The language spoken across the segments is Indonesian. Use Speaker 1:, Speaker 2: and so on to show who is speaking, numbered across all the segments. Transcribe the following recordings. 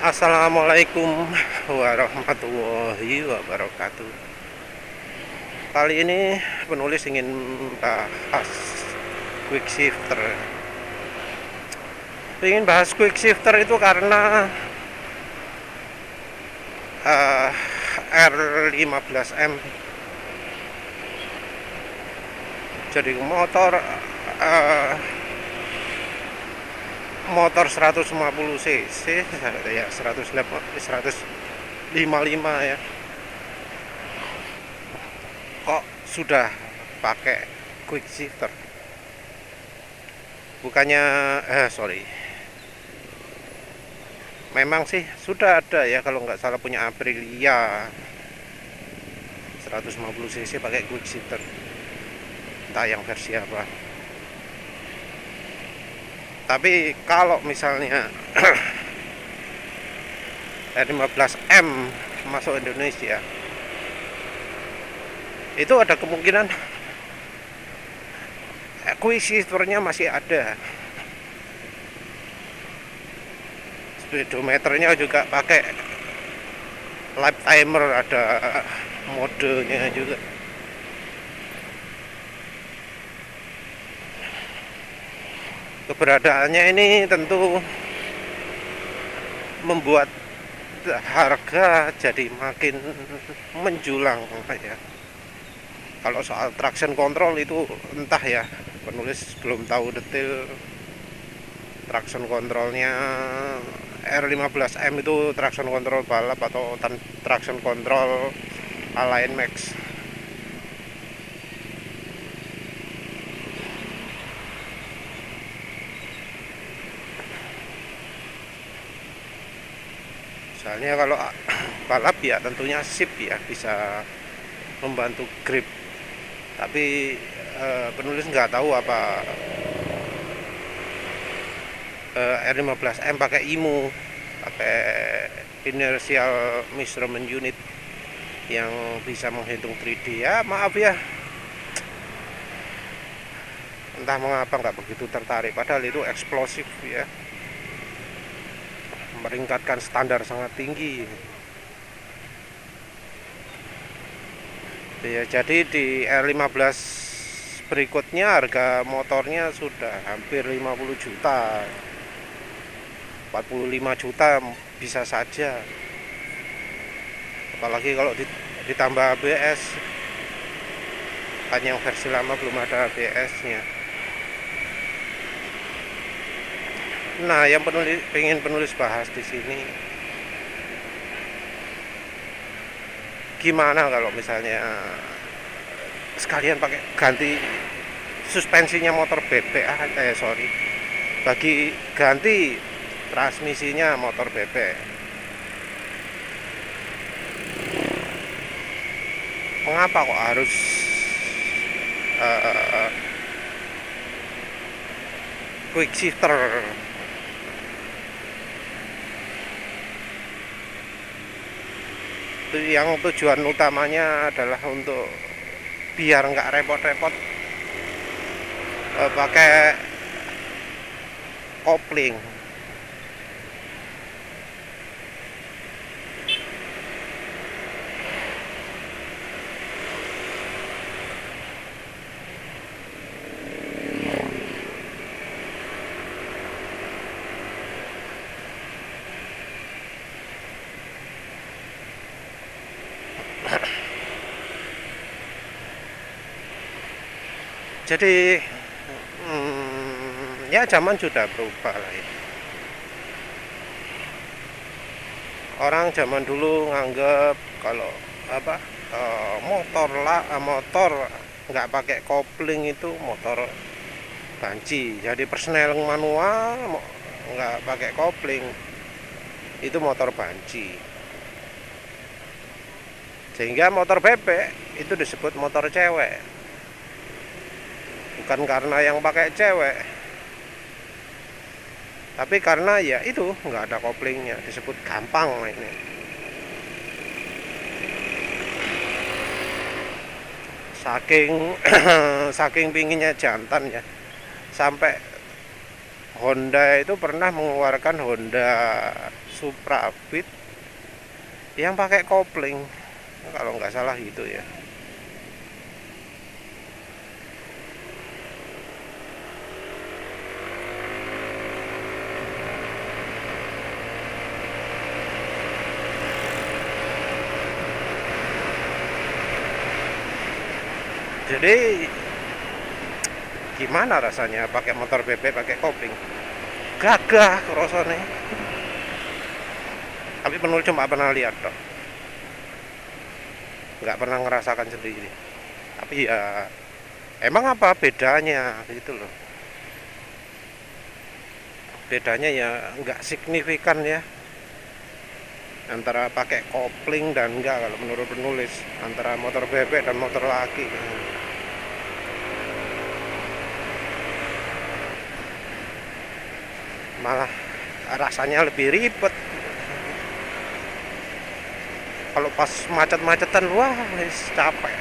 Speaker 1: Assalamualaikum warahmatullahi wabarakatuh. Kali ini penulis ingin bahas quick shifter. Ingin bahas quick shifter itu karena R15M jadi motor 150 cc ya, 155 ya, kok sudah pakai quick shifter. Bukannya memang sih sudah ada ya, kalau nggak salah punya Aprilia 150 cc pakai quick shifter, entah yang versi apa. Tapi kalau misalnya R15M masuk Indonesia, itu ada kemungkinan quick shifternya masih ada. Speedometernya juga pakai lap timer, ada modenya juga. Keberadaannya ini tentu membuat harga jadi makin menjulang ya. Kalau soal traction control itu entah ya, penulis belum tahu detail traction controlnya R15M itu traction control balap atau traction control Align Max. Soalnya kalau balap ya tentunya sip ya, bisa membantu grip. Tapi penulis nggak tahu apa R15M pakai IMU, pakai inertial measurement unit yang bisa menghitung 3D. Ya maaf ya, entah mengapa nggak begitu tertarik, padahal itu eksplosif ya, meningkatkan standar sangat tinggi ya. Jadi di R15 berikutnya harga motornya sudah hampir 50 juta, 45 juta bisa saja, apalagi kalau ditambah ABS. Kan yang versi lama belum ada ABS-nya. Nah, yang pengen penulis bahas di sini, gimana kalau misalnya sekalian pakai ganti suspensinya motor bebek ganti transmisinya motor bebek. Mengapa kok harus quick shifter? Yang tujuan utamanya adalah untuk biar nggak repot-repot pakai kopling. Jadi ya zaman sudah berubah lah ya. Orang zaman dulu nganggep kalau motor nggak pakai kopling itu motor banci. Jadi persneling manual nggak pakai kopling itu motor banci. Sehingga motor bebek itu disebut motor cewek. Bukan karena yang pakai cewek, tapi karena ya itu nggak ada koplingnya, disebut gampang ini. Saking pinginnya jantan ya, sampai Honda itu pernah mengeluarkan Honda Supra Beat yang pakai kopling, kalau nggak salah gitu ya. Jadi gimana rasanya pakai motor bebek pakai kopling? Gagah rasanya. Tapi penulis cuma pernah lihat dong, nggak pernah ngerasakan sendiri. Tapi ya emang apa bedanya gitu loh. Bedanya ya nggak signifikan ya antara pakai kopling dan enggak, kalau menurut penulis, antara motor bebek dan motor laki. Malah rasanya lebih ribet. Kalau pas macet-macetan, wah capek.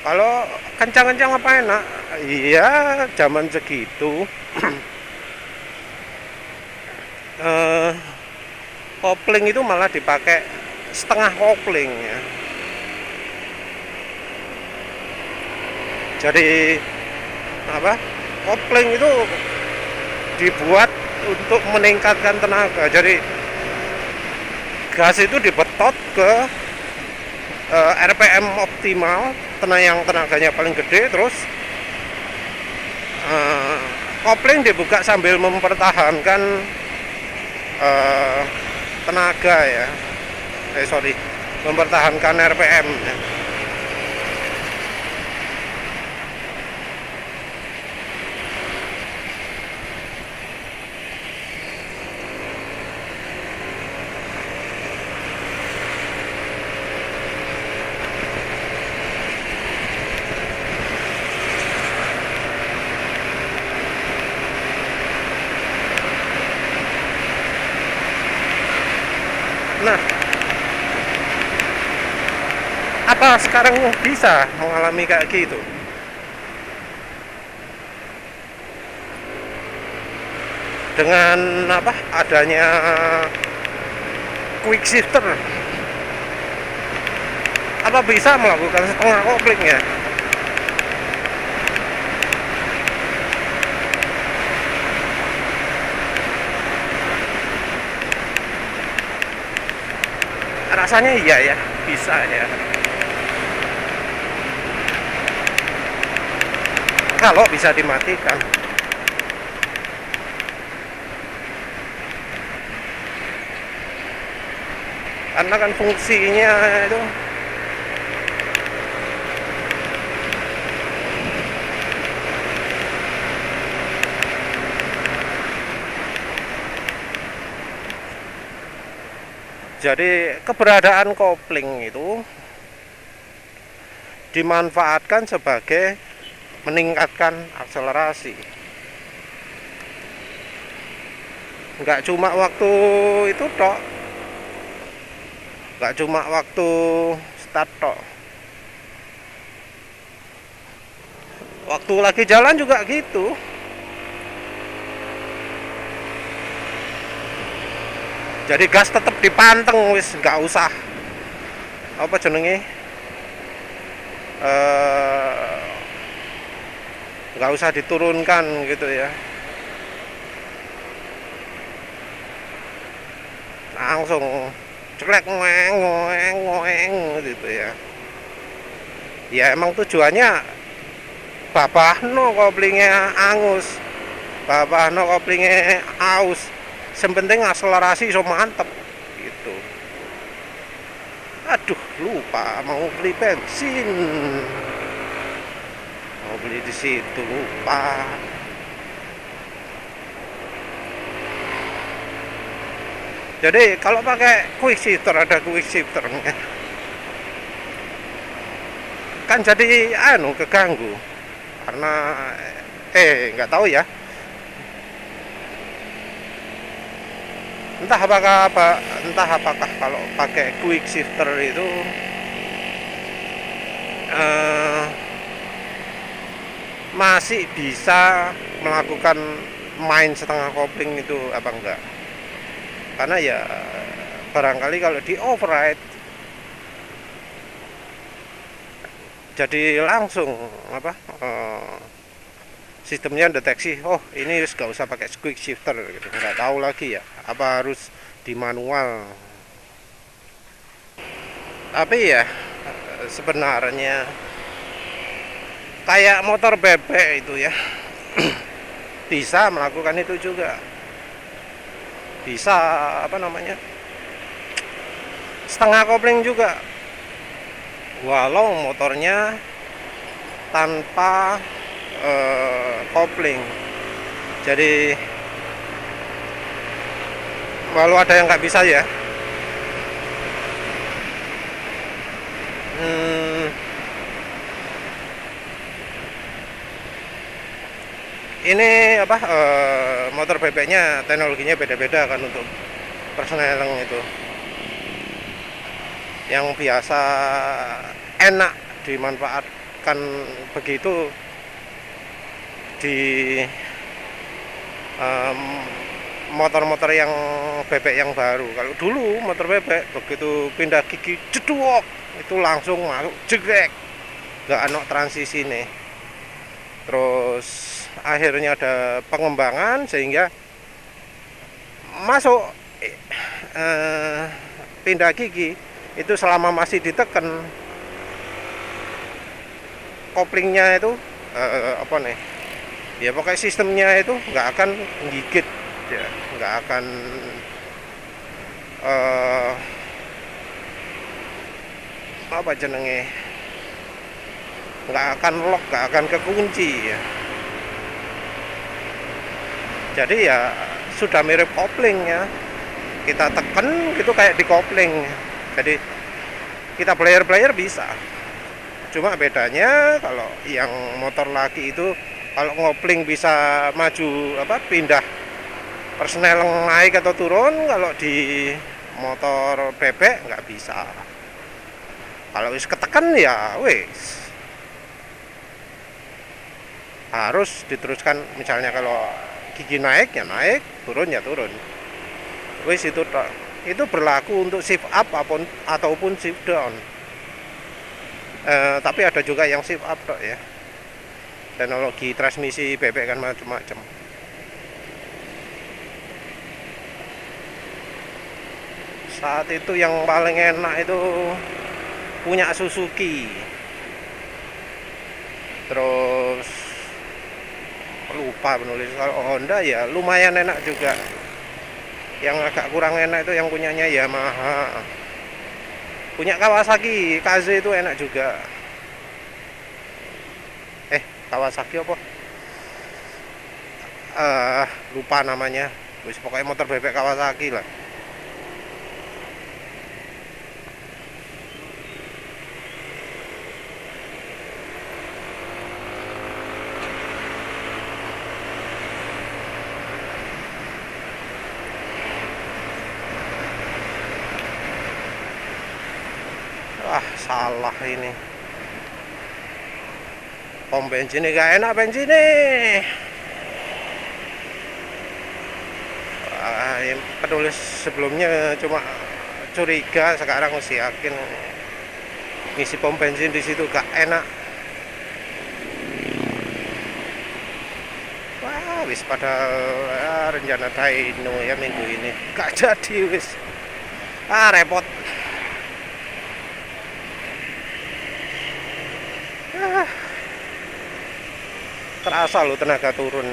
Speaker 1: Kalau kencang-kencang apa enak? Iya, zaman segitu eh, kopling itu malah dipakai setengah kopling ya. Jadi apa? Kopling itu dibuat untuk meningkatkan tenaga. Jadi gas itu dibetot ke RPM optimal, yang tenaganya paling gede, terus kopling dibuka sambil mempertahankan tenaga ya. Mempertahankan RPM ya. Nah, apa sekarang bisa mengalami kayak gitu? Dengan apa adanya quick shifter, apa bisa melakukan setengah kopling ya? Rasanya iya ya, bisa ya. Kalau bisa dimatikan. Karena kan fungsinya itu jadi keberadaan kopling itu dimanfaatkan sebagai meningkatkan akselerasi. Nggak cuma waktu itu tok, nggak cuma waktu start tok, waktu lagi jalan juga gitu. Jadi gas tetap dipanteng, wis nggak usah apa jenenge, nggak usah diturunkan gitu ya, langsung celek ngoeng ngoeng ngoeng gitu ya. Ya emang tujuannya babahno koplingnya angus, babahno koplingnya aus, sepenting akselerasi so mantep gitu. Aduh, lupa mau beli bensin, mau beli di situ lupa. Jadi kalau pakai quick shifter, ada quick shifternya, kan jadi keganggu karena nggak tahu ya, entah apakah kalau pakai quick shifter itu eh, masih bisa melakukan main setengah kopling itu apa enggak, karena ya barangkali kalau di override jadi langsung apa sistemnya deteksi, oh ini harus gak usah pakai quick shifter gitu. Nggak tahu lagi ya apa harus di manual. Tapi ya sebenarnya kayak motor bebek itu ya bisa melakukan itu juga, bisa apa namanya setengah kopling juga walau motornya tanpa kopling. Jadi walau ada yang nggak bisa ya, ini apa motor bebeknya teknologinya beda-beda kan untuk persneling itu. Yang biasa enak dimanfaatkan begitu di motor-motor yang bebek yang baru. Kalau dulu motor bebek begitu pindah gigi jeduk itu langsung masuk jegrek, nggak ada transisi nih. Terus akhirnya ada pengembangan sehingga masuk pindah gigi itu selama masih ditekan koplingnya itu apa nih ya, pokoknya sistemnya itu nggak akan gigit ya, nggak akan apa jenenge, nggak akan lock, nggak akan kekunci ya. Jadi ya sudah mirip kopling ya, kita tekan gitu kayak di kopling. Jadi kita player bisa, cuma bedanya kalau yang motor laki itu kalau ngopling bisa maju apa pindah persnel naik atau turun, kalau di motor bebek nggak bisa. Kalau wis ketekan ya wis harus diteruskan, misalnya kalau gigi naik ya naik, turun ya turun, wis itu itu berlaku untuk shift up ataupun shift down. Tapi ada juga yang shift up ya, teknologi transmisi bebek kan macam-macam. Saat itu yang paling enak itu punya Suzuki, terus lupa penulis. Kalau Honda ya lumayan enak juga. Yang agak kurang enak itu yang punyanya Yamaha. Punya Kawasaki KZ itu enak juga. Kawasaki apa? Lupa namanya. Wis pokoknya motor bebek Kawasaki lah. Wah, salah ini. Pom bensin ini gak enak bensin nih. Yang penulis sebelumnya cuma curiga, sekarang mesti yakin ngisi pom bensin di situ gak enak. Wah, wis pada rencana dyno ya minggu ini gak jadi wis. Repot. Terasa lo tenaga turun,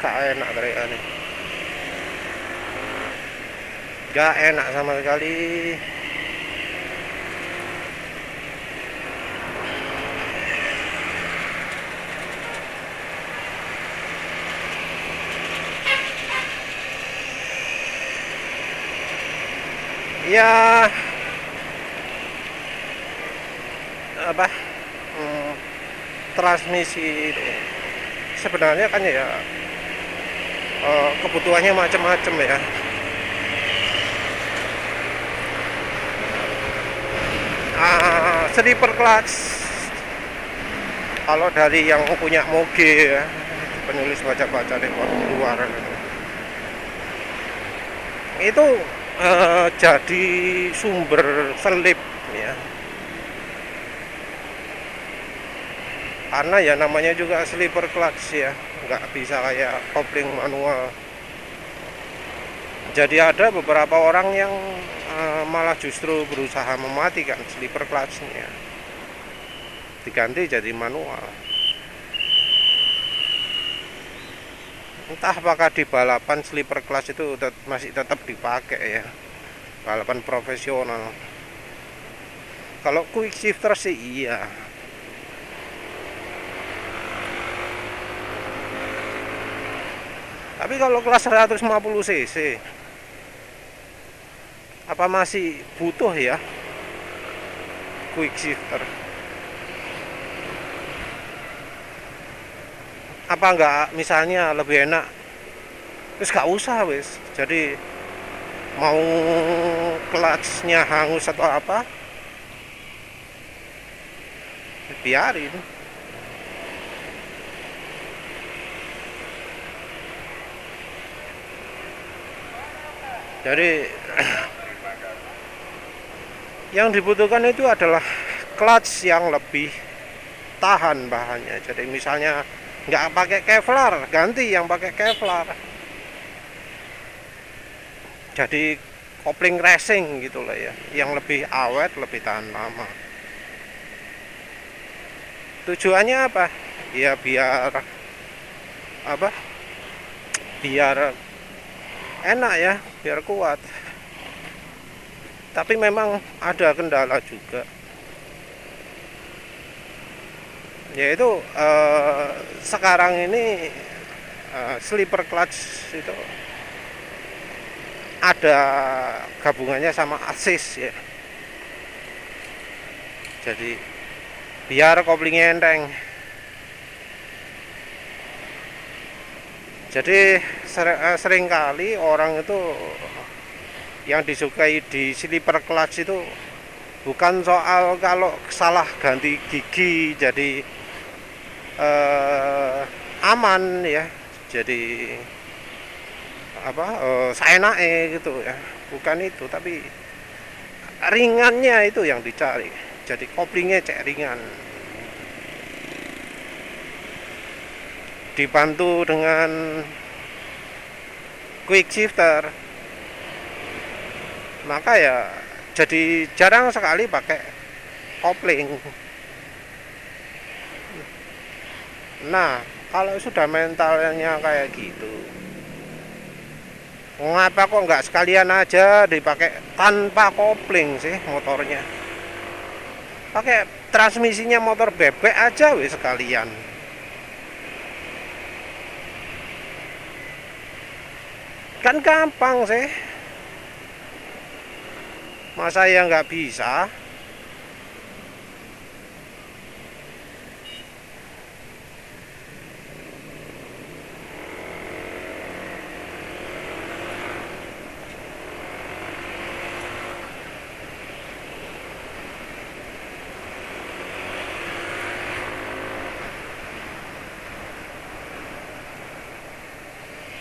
Speaker 1: gak enak teriak nih, gak enak sama sekali. Ya apa transmisi itu sebenarnya kan ya kebutuhannya macam-macam ya. Slipper clutch Kalau dari yang punya moge ya, penulis baca-baca di luar itu jadi sumber selip ya, karena ya namanya juga sleeper clutch ya, nggak bisa kayak kopling manual. Jadi ada beberapa orang yang malah justru berusaha mematikan sleeper clutchnya, diganti jadi manual. Entah apakah di balapan sleeper clutch itu masih tetap dipakai ya, balapan profesional. Kalau quick shifter sih iya. Tapi kalau kelas 150 cc apa masih butuh ya quick shifter? Apa enggak misalnya lebih enak wis gak usah wis, jadi mau clutchnya hangus atau apa biarin. Jadi yang dibutuhkan itu adalah clutch yang lebih tahan bahannya. Jadi misalnya nggak pakai Kevlar, ganti yang pakai Kevlar. Jadi kopling racing gitu lah ya, yang lebih awet, lebih tahan lama. Tujuannya apa? Ya biar apa? Biar enak ya, biar kuat. Tapi memang ada kendala juga, yaitu sekarang ini sleeper clutch itu ada gabungannya sama assist ya, jadi biar koplingnya enteng. Jadi seringkali orang itu yang disukai di sleeper clutch itu bukan soal kalau salah ganti gigi jadi aman ya, jadi apa seenake gitu ya, bukan itu, tapi ringannya itu yang dicari. Jadi koplingnya cek ringan, dibantu dengan quick shifter, maka ya jadi jarang sekali pakai kopling. Nah, kalau sudah mentalnya kayak gitu, ngapa kok nggak sekalian aja dipakai tanpa kopling sih motornya? Pakai transmisinya motor bebek aja weh sekalian. Kan gampang sih. Masa ya nggak bisa?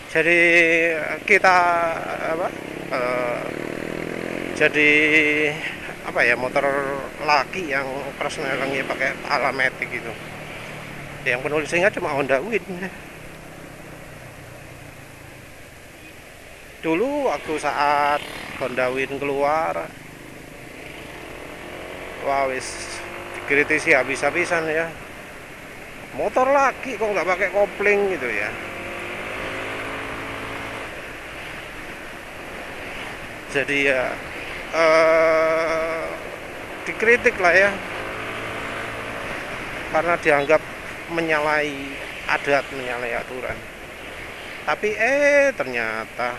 Speaker 1: Jadi kita apa? Jadi apa ya, motor laki yang persnelingnya pakai Alamatic gitu. Yang penulisnya cuma Honda Win. Dulu waktu saat Honda Win keluar, wah wis dikritisi habis-habisan ya. Motor laki kok nggak pakai kopling gitu ya. Jadi ya dikritik lah ya, karena dianggap menyalahi adat, menyalahi aturan. Tapi ternyata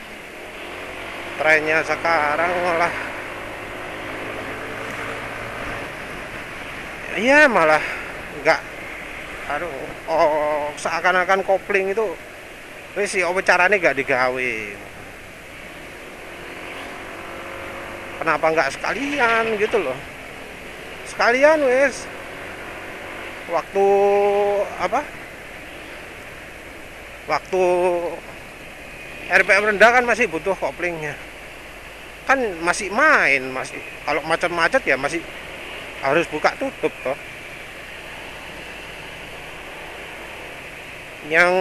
Speaker 1: trennya sekarang malah ya malah nggak, seakan-akan kopling itu wis si caranya nggak digawe. Kenapa nggak sekalian gitu loh, sekalian wes waktu apa waktu RPM rendah kan masih butuh koplingnya, kan masih main, masih kalau macet-macet ya masih harus buka tutup toh. Yang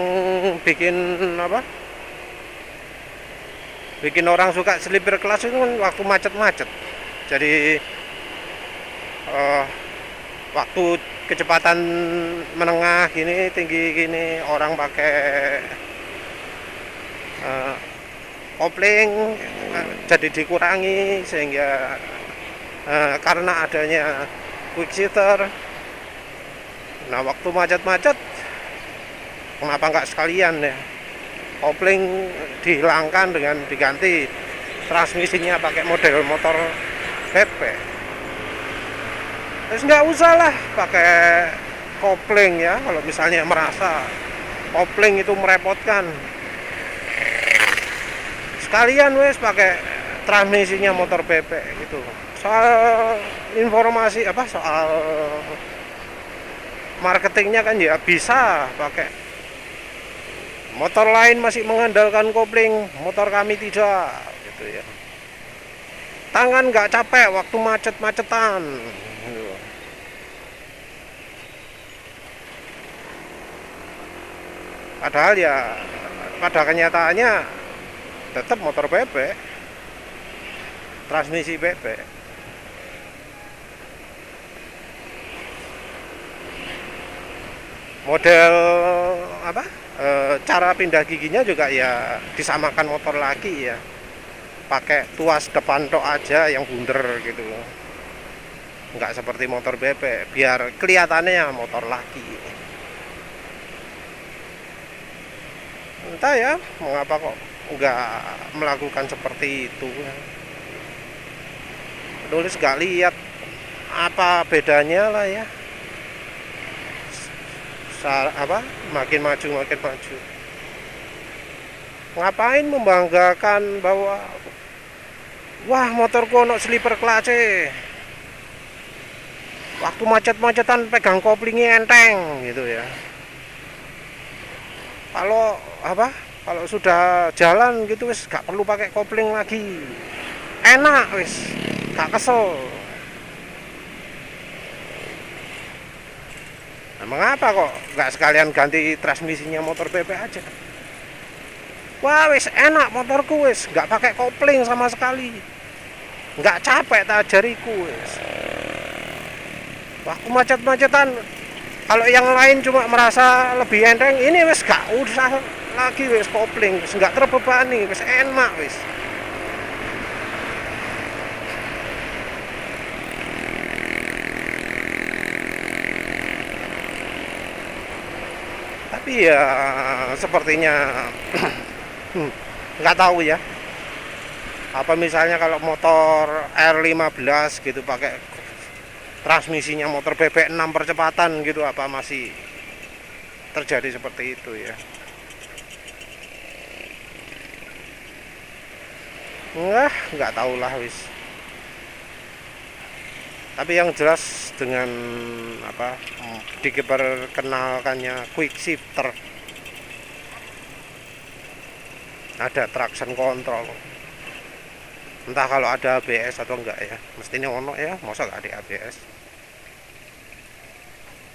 Speaker 1: bikin apa bikin orang suka sleeper class itu kan waktu macet-macet. Jadi waktu kecepatan menengah gini, tinggi gini, orang pakai kopling jadi dikurangi, sehingga karena adanya quick shifter. Nah waktu macet-macet kenapa nggak sekalian ya kopling dihilangkan dengan diganti transmisinya pakai model motor PP. Terus nggak usah lah pakai kopling ya, kalau misalnya merasa kopling itu merepotkan, sekalian wes pakai transmisinya motor PP gitu. Soal informasi soal marketingnya kan ya bisa pakai. Motor lain masih mengandalkan kopling, motor kami tidak gitu ya. Tangan nggak capek waktu macet-macetan gitu. Padahal ya pada kenyataannya tetap motor PP, transmisi PP. Model cara pindah giginya juga ya disamakan motor laki ya, pakai tuas depan tok aja yang bunder gitu, nggak seperti motor BP biar kelihatannya ya motor laki. Entah ya mengapa kok nggak melakukan seperti itu. Penulis nggak lihat apa bedanya lah ya. Makin maju ngapain membanggakan bahwa wah motorku ono sleeper clutch, waktu macet-macetan pegang koplingnya enteng gitu ya. Kalau sudah jalan gitu wis gak perlu pakai kopling lagi, enak wis, gak kesel. Nah, mengapa kok nggak sekalian ganti transmisinya motor PP aja? Wah wis enak motorku wis, nggak pakai kopling sama sekali, nggak capek tak jariku wis. Waktu macet-macetan, kalau yang lain cuma merasa lebih enteng, ini wis gak usah lagi wis kopling, wis nggak terbebani, wis enak wis. Tapi ya sepertinya nggak tahu ya, apa misalnya kalau motor R15 gitu pakai transmisinya motor BP 6 percepatan gitu, apa masih terjadi seperti itu ya? Nggak tahu lah wis. Tapi yang jelas dengan diperkenalkannya quick shifter, ada traction control, entah kalau ada ABS atau enggak ya, mestinya ono ya, masa nggak ada ABS.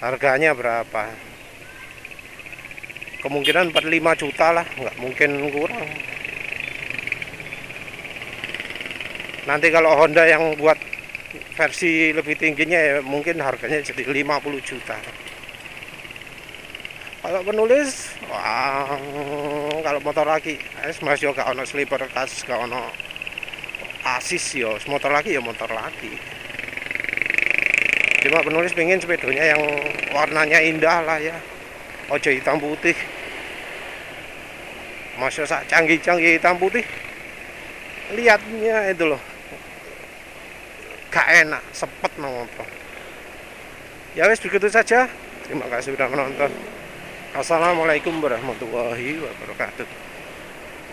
Speaker 1: Harganya berapa? Kemungkinan 45 juta lah, nggak mungkin kurang. Nanti kalau Honda yang buat versi lebih tingginya ya mungkin harganya jadi 50 juta. Kalau penulis, wah, kalau motor lagi mas yo gak ono sleeper kas, gak ono asis yo, motor lagi ya motor lagi. Cuma penulis pengen sepedanya yang warnanya indah lah ya, ojo hitam putih. Masya sak canggih-canggih hitam putih, lihatnya itu loh gak enak, sepet motor. Ya wes begitu saja. Terima kasih sudah menonton. Assalamualaikum warahmatullahi wabarakatuh.